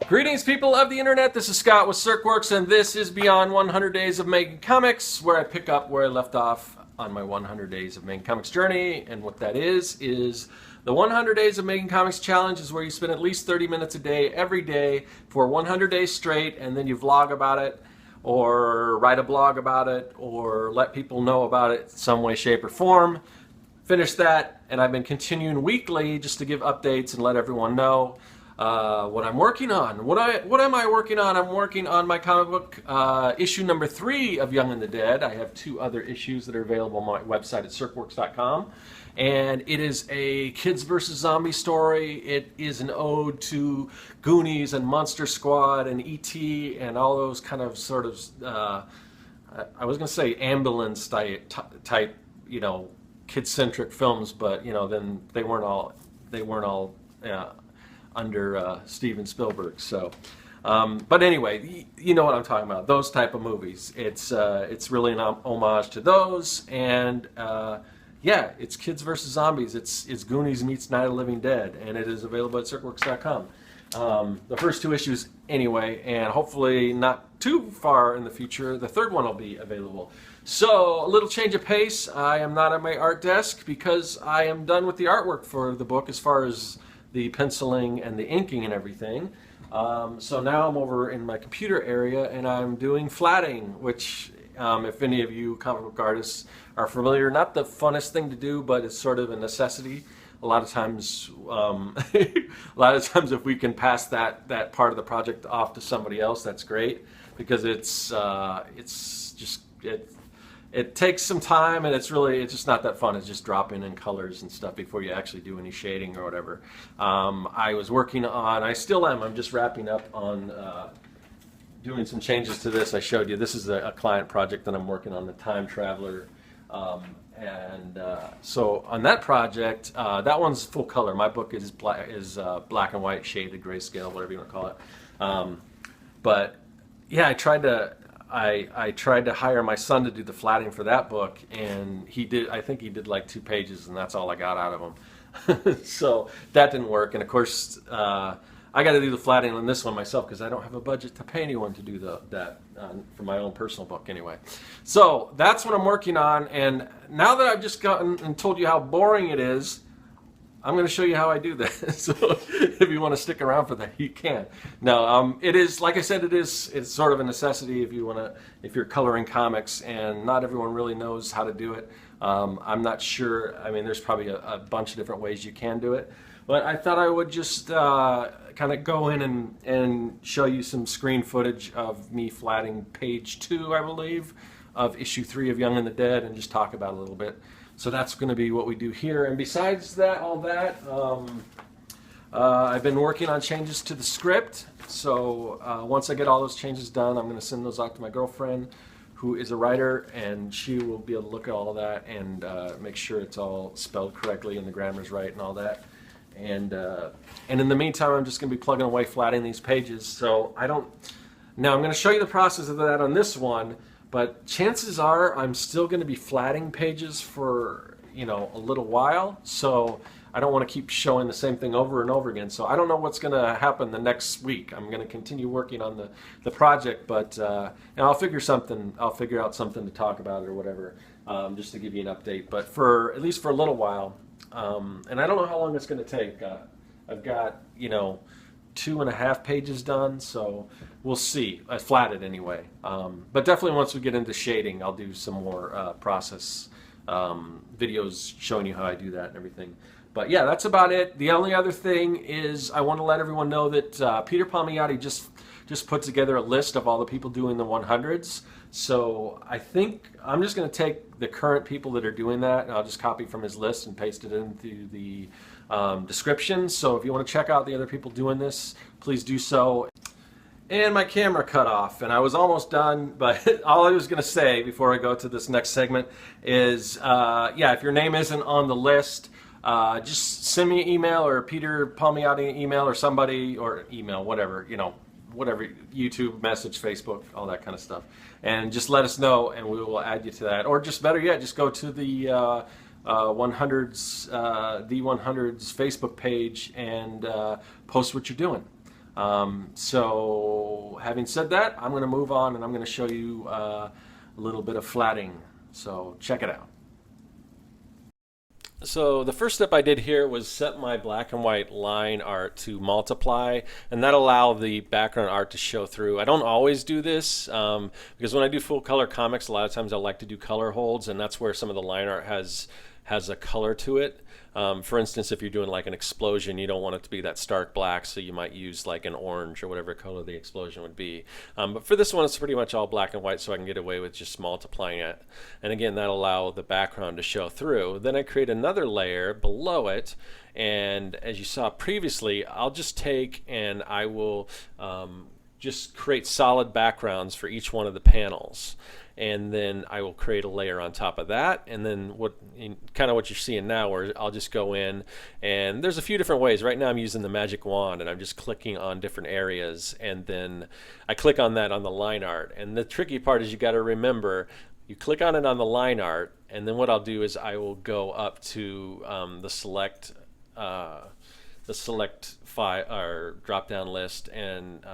Greetings, people of the internet. This is Scott with Serkworks, and this is Beyond 100 Days of Making Comics, where I pick up where I left off on my 100 Days of Making Comics journey. And what that is the 100 Days of Making Comics challenge is where you spend at least 30 minutes a day, every day, for 100 days straight, and then you vlog about it, or write a blog about it, or let people know about it in some way, shape, or form. Finish that, and I've been continuing weekly just to give updates and let everyone know what I'm working on. What am I working on? I'm working on my comic book, issue number 3 of Young and the Dead. I have 2 other issues that are available on my website at serkworks.com. And it is a kids versus zombie story. It is an ode to Goonies and Monster Squad and E.T. and all those kind of sort of, I was going to say ambulance type, you know, kid-centric films, but, you know, then they weren't all under Steven Spielberg. So, but anyway, you know what I'm talking about. Those type of movies. It's really an homage to those, and yeah, it's kids versus zombies. It's Goonies meets Night of the Living Dead, and it is available at serkworks.com. The first 2 issues anyway, and hopefully not too far in the future, the 3rd one will be available. So, a little change of pace. I am not at my art desk because I am done with the artwork for the book as far as the penciling and the inking and everything. So now I'm over in my computer area and I'm doing flatting, which if any of you comic book artists are familiar, not the funnest thing to do, but it's sort of a necessity. A lot of times if we can pass that part of the project off to somebody else, that's great, because it takes some time, and it's just not that fun. It's just dropping in colors and stuff before you actually do any shading or whatever. I was working on, I still am, I'm just wrapping up on doing some changes to this. I showed you, this is a client project that I'm working on, the Time Traveler. So on that project, that one's full color. My book is black and white, shaded, grayscale, whatever you want to call it. But yeah, I tried to hire my son to do the flatting for that book, and I think he did like 2 pages, and that's all I got out of him. So that didn't work, and of course I got to do the flatting on this one myself because I don't have a budget to pay anyone to do that for my own personal book anyway. So that's what I'm working on, and now that I've just gotten and told you how boring it is, I'm going to show you how I do that. So if you want to stick around for that, you can. Now, it is, like I said, it's sort of a necessity if you're coloring comics, and not everyone really knows how to do it. I'm not sure. I mean, there's probably a bunch of different ways you can do it, but I thought I would just kind of go in and show you some screen footage of me flatting page 2, I believe, of issue 3 of Young and the Dead, and just talk about it a little bit. So that's going to be what we do here. And besides that, I've been working on changes to the script. So once I get all those changes done, I'm going to send those out to my girlfriend, who is a writer, and she will be able to look at all of that and make sure it's all spelled correctly and the grammar's right and all that. And in the meantime, I'm just going to be plugging away, flatting these pages. So now I'm going to show you the process of that on this one. But chances are I'm still going to be flatting pages for, you know, a little while. So I don't want to keep showing the same thing over and over again. So I don't know what's going to happen the next week. I'm going to continue working on the project, but and I'll figure out something to talk about or whatever, just to give you an update. But at least for a little while, and I don't know how long it's going to take. I've got, you know, 2.5 pages done, so we'll see. I flatted anyway, but definitely once we get into shading, I'll do some more process videos showing you how I do that and everything. But yeah, that's about it. The only other thing is I want to let everyone know that Peter Palmiotti just put together a list of all the people doing the 100s. So I think I'm just going to take the current people that are doing that, and I'll just copy from his list and paste it into the description. So if you want to check out the other people doing this, please do so. And my camera cut off, and I was almost done, but all I was going to say before I go to this next segment is, yeah, if your name isn't on the list, just send me an email, or Peter Palmiotti an email, or somebody, or email, whatever, you know, whatever, YouTube, message, Facebook, all that kind of stuff. And just let us know, and we will add you to that. Or just better yet, just go to the the 100's Facebook page and post what you're doing. So having said that, I'm going to move on and I'm going to show you a little bit of flatting. So check it out. So the first step I did here was set my black and white line art to multiply, and that allowed the background art to show through. I don't always do this because when I do full color comics, a lot of times I like to do color holds, and that's where some of the line art has a color to it. For instance, if you're doing like an explosion, you don't want it to be that stark black, so you might use like an orange or whatever color the explosion would be. But for this one, it's pretty much all black and white, so I can get away with just multiplying it. And again, that'll allow the background to show through. Then I create another layer below it, and as you saw previously, I'll just take and I will just create solid backgrounds for each one of the panels. And then I will create a layer on top of that, and then kind of what you're seeing now, where I'll just go in, and there's a few different ways. Right now I'm using the magic wand, and I'm just clicking on different areas, and then I click on that on the line art. And the tricky part is you got to remember, you click on it on the line art, and then what I'll do is I will go up to the select file or drop down list, and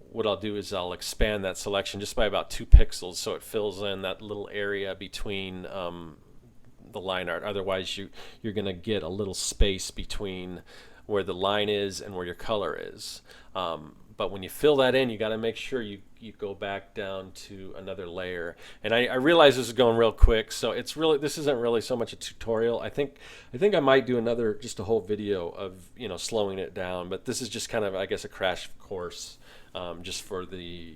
what I'll do is I'll expand that selection just by about 2 pixels, so it fills in that little area between the line art. Otherwise you're going to get a little space between where the line is and where your color is. But when you fill that in, you got to make sure you go back down to another layer. And I realize this is going real quick, so this isn't really so much a tutorial. I think I might do just a whole video of slowing it down, but this is just kind of, I guess, a crash course. Just for the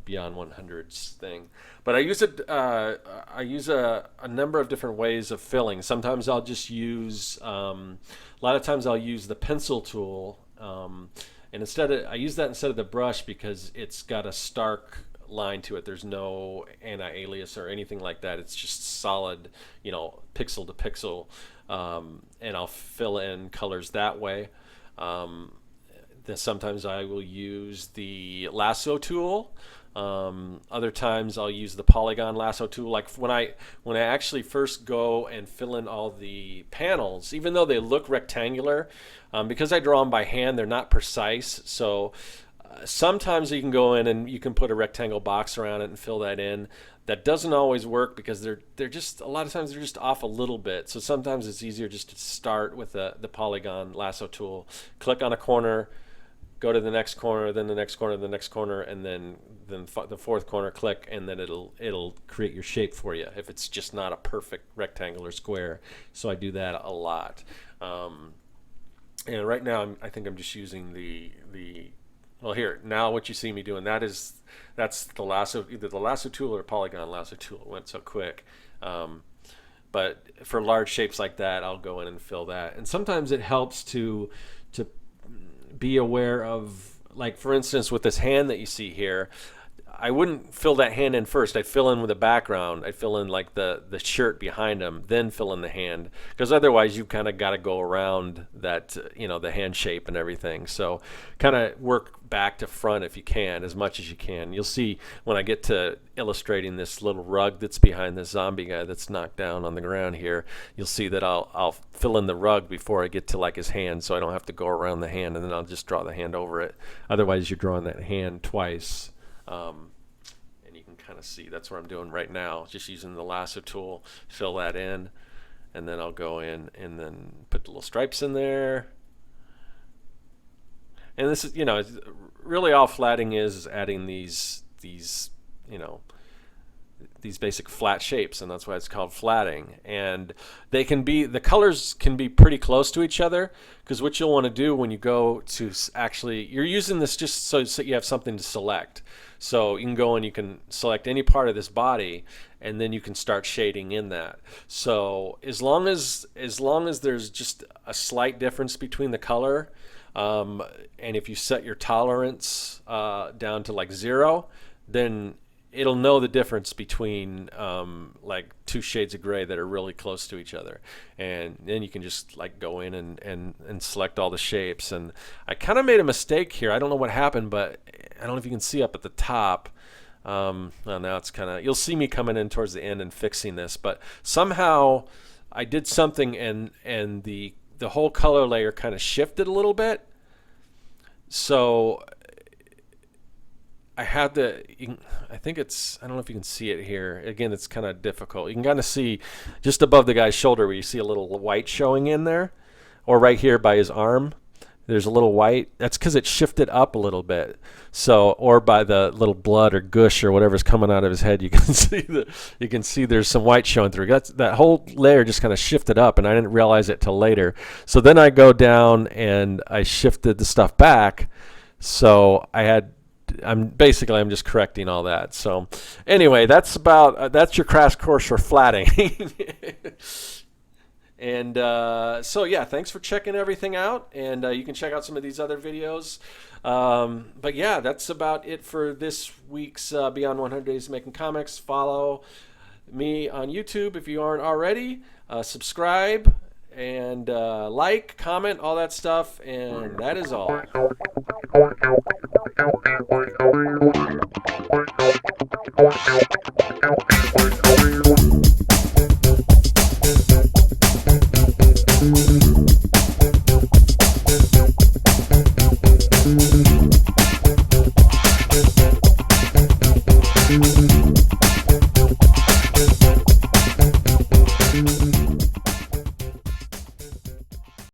beyond 100s thing. But I use a number of different ways of filling. Sometimes I'll just use a lot of times I'll use the pencil tool, and I use that instead of the brush because it's got a stark line to it. There's no anti-alias or anything like that. It's just solid, pixel to pixel, and I'll fill in colors that way. Then sometimes I will use the lasso tool. Other times I'll use the polygon lasso tool. Like when I actually first go and fill in all the panels, even though they look rectangular, because I draw them by hand, they're not precise. So sometimes you can go in and you can put a rectangle box around it and fill that in. That doesn't always work because they're just, a lot of times they're just off a little bit. So sometimes it's easier just to start with the polygon lasso tool. Click on a corner, go to the next corner, then the next corner, the next corner, and then the fourth corner, click, and then it'll create your shape for you if it's just not a perfect rectangular square. So I do that a lot. And right now I think I'm just using well, here now what you see me doing, that's the lasso, either the lasso tool or polygon lasso tool. It went so quick. But for large shapes like that, I'll go in and fill that. And sometimes it helps to be aware of, like for instance with this hand that you see here, I wouldn't fill that hand in first. I'd fill in with the background. I'd fill in like the shirt behind him, then fill in the hand, because otherwise you kind of got to go around that, the hand shape and everything. So kind of work back to front if you can, as much as you can. You'll see when I get to illustrating this little rug that's behind this zombie guy that's knocked down on the ground here, you'll see that I'll fill in the rug before I get to like his hand, so I don't have to go around the hand, and then I'll just draw the hand over it. Otherwise you're drawing that hand twice. And you can kind of see that's what I'm doing right now, just using the lasso tool, fill that in, and then I'll go in and then put the little stripes in there. And this is, really all flatting is adding these basic flat shapes, and that's why it's called flatting. And the colors can be pretty close to each other, because what you'll want to do when you go to you're using this just so you have something to select. So you can go and you can select any part of this body, and then you can start shading in that. So as long as there's just a slight difference between the color, and if you set your tolerance down to like 0, then it'll know the difference between like 2 shades of gray that are really close to each other. And then you can just like go in and select all the shapes. And I kind of made a mistake here. I don't know what happened, but I don't know if you can see up at the top. Well, now it's kind of, you'll see me coming in towards the end and fixing this, but somehow I did something and the whole color layer kind of shifted a little bit. So I had to, I think it's, I don't know if you can see it here. Again, it's kind of difficult. You can kind of see just above the guy's shoulder where you see a little white showing in there, or right here by his arm. There's a little white. That's because it shifted up a little bit. So, or by the little blood or gush or whatever's coming out of his head, you can see there's some white showing through. That whole layer just kind of shifted up, and I didn't realize it till later. So then I go down and I shifted the stuff back. So I'm just correcting all that. So anyway, that's your crash course for flatting. And so yeah, thanks for checking everything out, and you can check out some of these other videos. But yeah, that's about it for this week's Beyond 100 Days of Making Comics. Follow me on YouTube if you aren't already. Subscribe and like, comment, all that stuff, and that is all. Thank you.